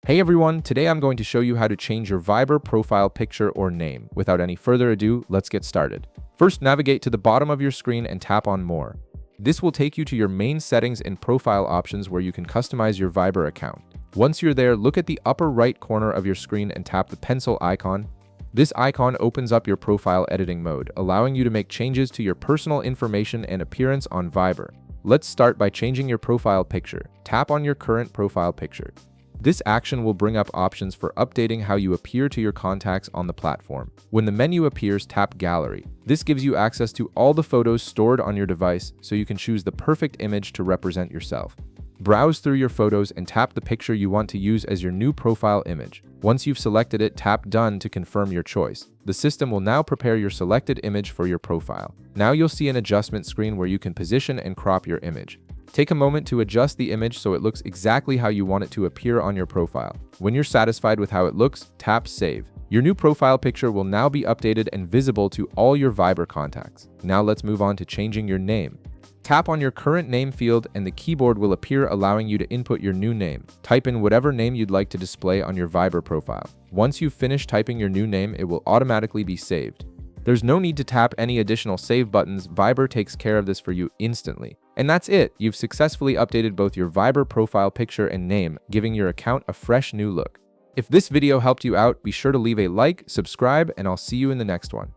Hey everyone, today I'm going to show you how to change your Viber profile picture or name. Without any further ado, let's get started. First, navigate to the bottom of your screen and tap on More. This will take you to your main settings and profile options where you can customize your Viber account. Once you're there, look at the upper right corner of your screen and tap the pencil icon. This icon opens up your profile editing mode, allowing you to make changes to your personal information and appearance on Viber. Let's start by changing your profile picture. Tap on your current profile picture. This action will bring up options for updating how you appear to your contacts on the platform. When the menu appears, tap Gallery. This gives you access to all the photos stored on your device, so you can choose the perfect image to represent yourself. Browse through your photos and tap the picture you want to use as your new profile image. Once you've selected it, tap Done to confirm your choice. The system will now prepare your selected image for your profile. Now you'll see an adjustment screen where you can position and crop your image. Take a moment to adjust the image so it looks exactly how you want it to appear on your profile. When you're satisfied with how it looks, tap Save. Your new profile picture will now be updated and visible to all your Viber contacts. Now let's move on to changing your name. Tap on your current name field and the keyboard will appear, allowing you to input your new name. Type in whatever name you'd like to display on your Viber profile. Once you've finished typing your new name, it will automatically be saved. There's no need to tap any additional save buttons. Viber takes care of this for you instantly. And that's it. You've successfully updated both your Viber profile picture and name, giving your account a fresh new look. If this video helped you out, be sure to leave a like, subscribe, and I'll see you in the next one.